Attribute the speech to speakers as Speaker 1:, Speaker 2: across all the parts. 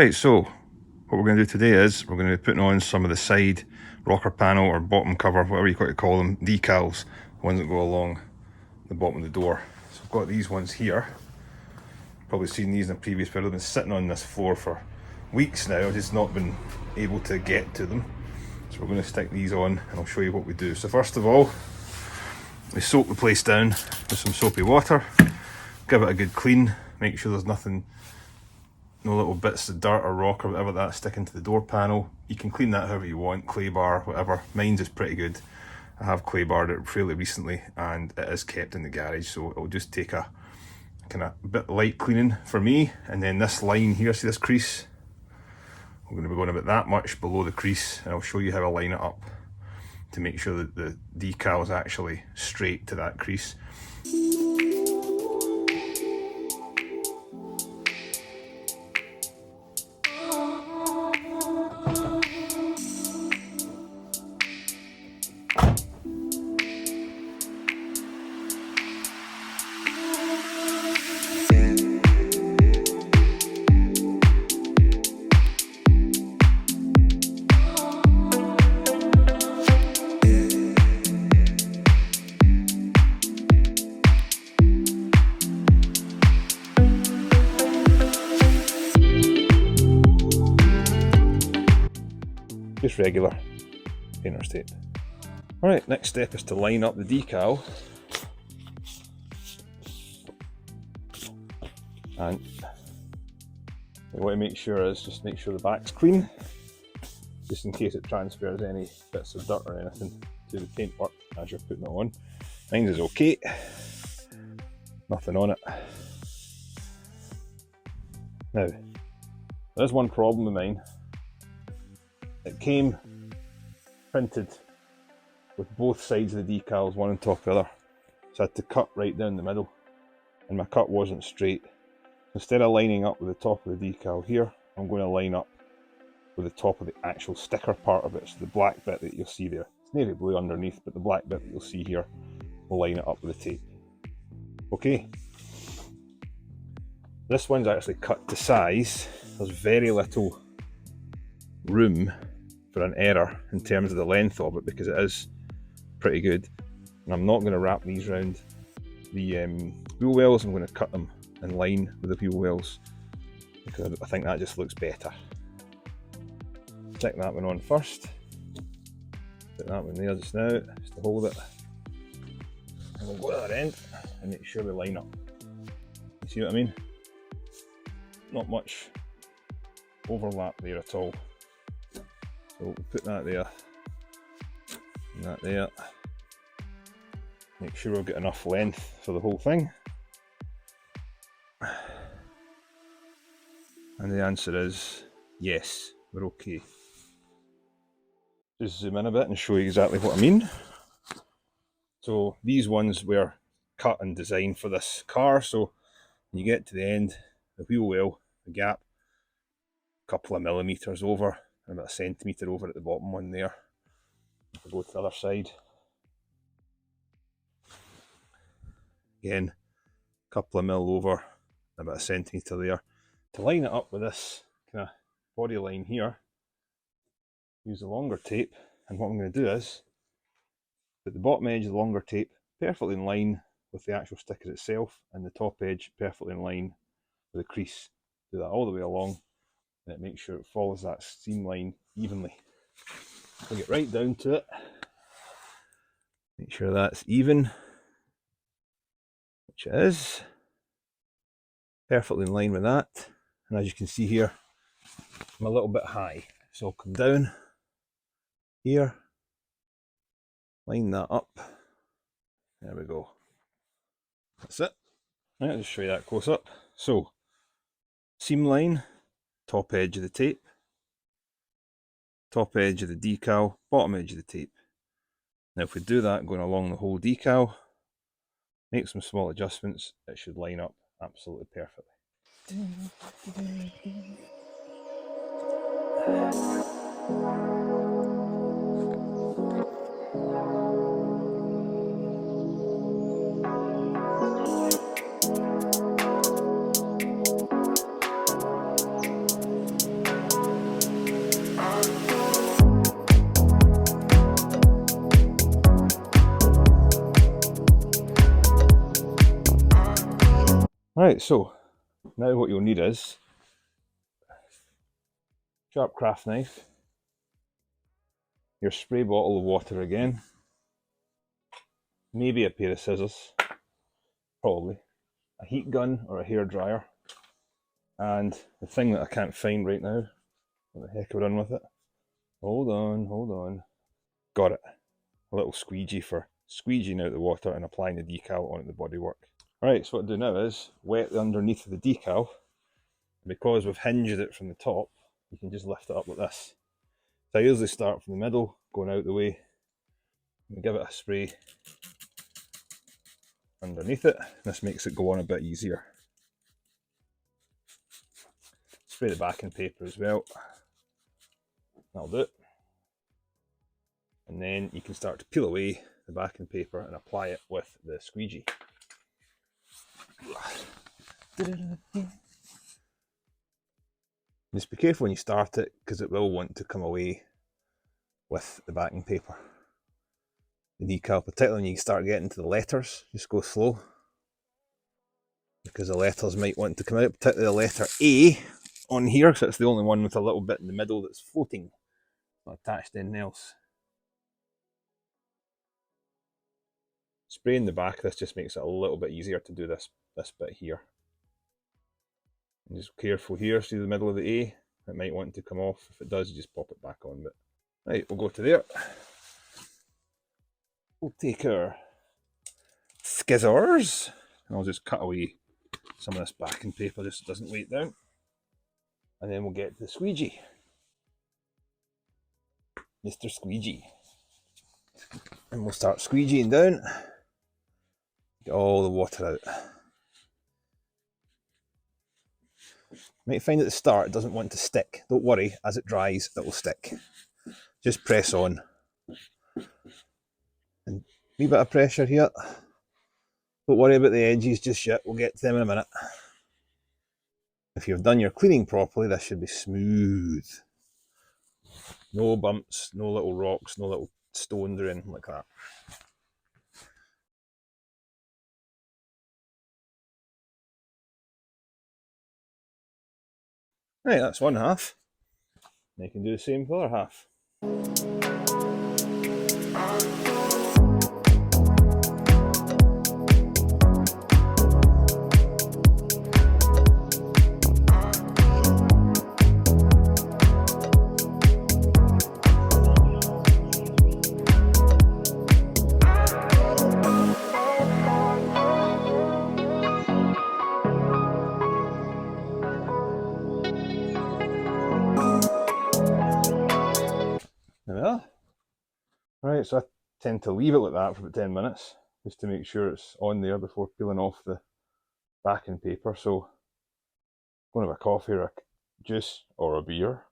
Speaker 1: Right, so what we're going to do today is we're going to be putting on some of the side rocker panel or bottom cover, whatever you got to call them, decals, the ones that go along the bottom of the door. So I've got these ones here. Probably seen these in a previous video. I've been sitting on this floor for weeks now. I've just not been able to get to them. So we're going to stick these on and I'll show you what we do. So first of all, we soak the place down with some soapy water, give it a good clean, make sure there's nothing, no little bits of dirt or rock or whatever that's sticking to the door panel. You can clean that however you want, clay bar, whatever. Mine's is pretty good. I have clay barred it fairly recently and it is kept in the garage, so it'll just take a kind of bit light cleaning for me. And then this line here, see this crease? We're going to be going about that much below the crease, and I'll show you how I line it up to make sure that the decal is actually straight to that crease. Just regular painter's tape. Alright, next step is to line up the decal. And what you want to make sure is just make sure the back's clean, just in case it transfers any bits of dirt or anything to the paintwork as you're putting it on. Mine is okay, nothing on it. Now, there's one problem with mine. It came printed with both sides of the decals, one on top of the other. So I had to cut right down the middle, and my cut wasn't straight. Instead of lining up with the top of the decal here, I'm going to line up with the top of the actual sticker part of it. So the black bit that you'll see there, it's navy blue underneath, but the black bit that you'll see here, will line it up with the tape. Okay. This one's actually cut to size. There's very little room for an error in terms of the length of it because it is pretty good. And I'm not going to wrap these around the wheel wells. I'm going to cut them in line with the wheel wells because I think that just looks better. Stick that one on first. Put that one there just now, just to hold it. And we'll go to that end and make sure we line up. You see what I mean? Not much overlap there at all. So we'll put that there, and that there. Make sure we've got enough length for the whole thing. And the answer is yes, we're okay. Just zoom in a bit and show you exactly what I mean. So these ones were cut and designed for this car, so when you get to the end, the wheel well, the gap, a couple of millimeters over, and about a centimetre over at the bottom one there. If we go to the other side, again, a couple of mil over, and about a centimetre there. To line it up with this kind of body line here, use the longer tape, and what I'm going to do is put the bottom edge of the longer tape perfectly in line with the actual sticker itself, and the top edge perfectly in line with the crease. Do that all the way along, and it makes sure it follows that seam line evenly. We'll get right down to it. Make sure that's even, which it is. Perfectly in line with that. And as you can see here, I'm a little bit high. So I'll come down here, line that up. There we go. That's it. Right, I'll just show you that close up. So, seam line, top edge of the tape, top edge of the decal, bottom edge of the tape. Now if we do that going along the whole decal, make some small adjustments, it should line up absolutely perfectly. Alright, so now what you'll need is sharp craft knife, your spray bottle of water again, maybe a pair of scissors, probably, a heat gun or a hairdryer, and the thing that I can't find right now, what the heck have I done with it? Hold on. Got it. A little squeegee for squeegeeing out the water and applying the decal onto the bodywork. Alright, so what I do now is wet the underneath of the decal. Because we've hinged it from the top, you can just lift it up like this. So I usually start from the middle, going out the way, and give it a spray underneath it. This makes it go on a bit easier. Spray the backing paper as well. That'll do it. And then you can start to peel away the backing paper and apply it with the squeegee. Just be careful when you start it, because it will want to come away with the backing paper. The decal, particularly when you start getting to the letters, just go slow, because the letters might want to come out, particularly the letter A on here, because it's the only one with a little bit in the middle that's floating, not attached to anything else. Spraying the back, this just makes it a little bit easier to do this bit here. And just careful here, see the middle of the A, it might want to come off. If it does, you just pop it back on. But right, we'll go to there. We'll take our scissors, and I'll just cut away some of this backing paper just so it doesn't weigh it down. And then we'll get to the squeegee. Mr. Squeegee. And we'll start squeegeeing down. Get all the water out. You might find at the start it doesn't want to stick. Don't worry, as it dries it will stick. Just press on. And a wee bit of pressure here. Don't worry about the edges just yet, we'll get to them in a minute. If you've done your cleaning properly, this should be smooth. No bumps, no little rocks, no little stones or anything like that. Right, that's one half. Now you can do the same for the other half. Right, so I tend to leave it like that for about 10 minutes, just to make sure it's on there before peeling off the backing paper. So I'm going to have a coffee or a juice or a beer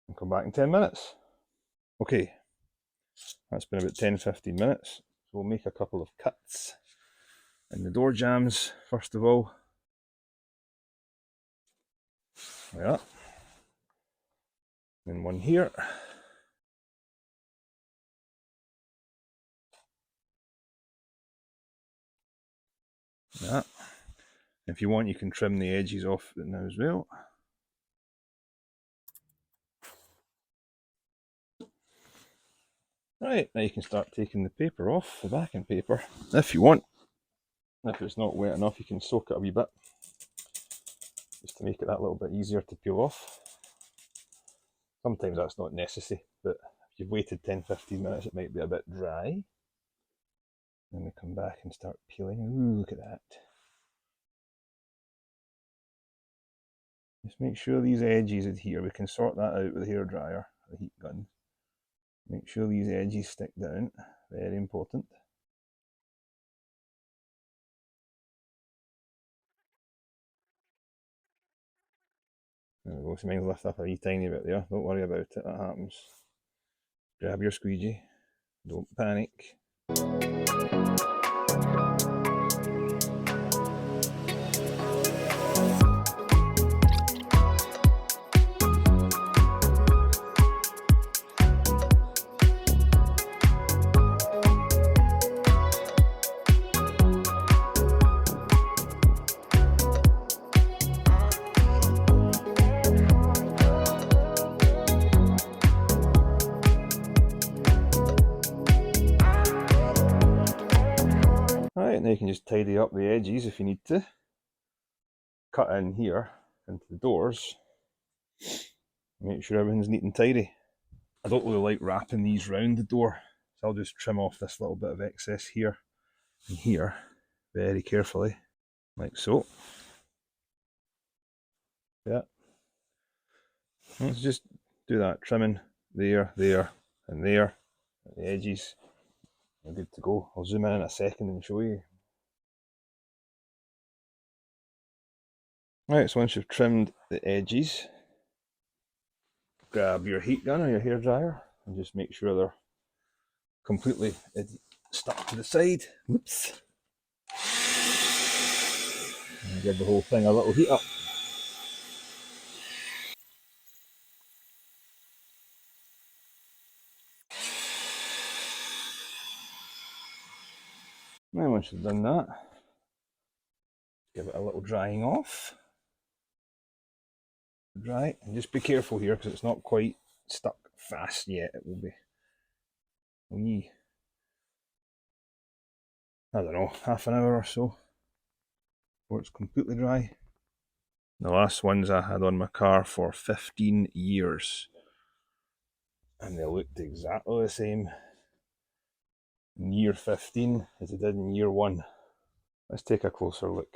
Speaker 1: and come back in 10 minutes. Okay, that's been about 10-15 minutes. So we'll make a couple of cuts in the door jambs first of all. Like that. Then one here. That. If you want, you can trim the edges off it now as well. Right, now you can start taking the paper off, the backing paper, if you want. If it's not wet enough, you can soak it a wee bit, just to make it that little bit easier to peel off. Sometimes that's not necessary, but if you've waited 10-15 minutes, it might be a bit dry. Then we come back and start peeling. Ooh, look at that. Just make sure these edges adhere. We can sort that out with the hairdryer, the heat gun. Make sure these edges stick down. Very important. There we go. So mine's lift up a wee tiny bit there. Don't worry about it. That happens. Grab your squeegee. Don't panic. Right, now you can just tidy up the edges if you need to. Cut in here into the doors. Make sure everything's neat and tidy. I don't really like wrapping these round the door, so I'll just trim off this little bit of excess here and here very carefully, like so. Yeah. Let's just do that, trimming there, there, and there at the edges. We're good to go. I'll zoom in a second and show you. Right, so once you've trimmed the edges, grab your heat gun or your hairdryer and just make sure they're completely stuck to the side. Whoops. And give the whole thing a little heat up. Now once you've done that, give it a little drying off. Dry, and just be careful here because it's not quite stuck fast yet. It will be wee, I don't know, half an hour or so before it's completely dry. The last ones I had on my car for 15 years and they looked exactly the same in year 15 as they did in year 1. Let's take a closer look.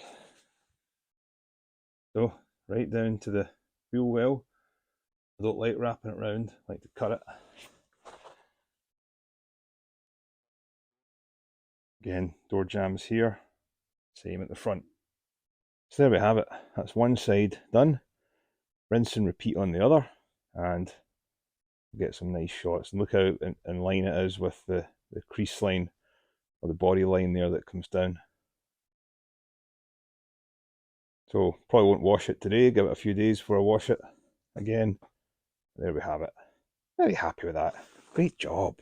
Speaker 1: So, right down to the wheel well. I don't like wrapping it round, I like to cut it. Again, door jambs here, same at the front. So there we have it, that's one side done. Rinse and repeat on the other, and get some nice shots. And look how in line it is with the crease line, or the body line there that comes down. So probably won't wash it today, give it a few days before I wash it again. There we have it. Very happy with that. Great job.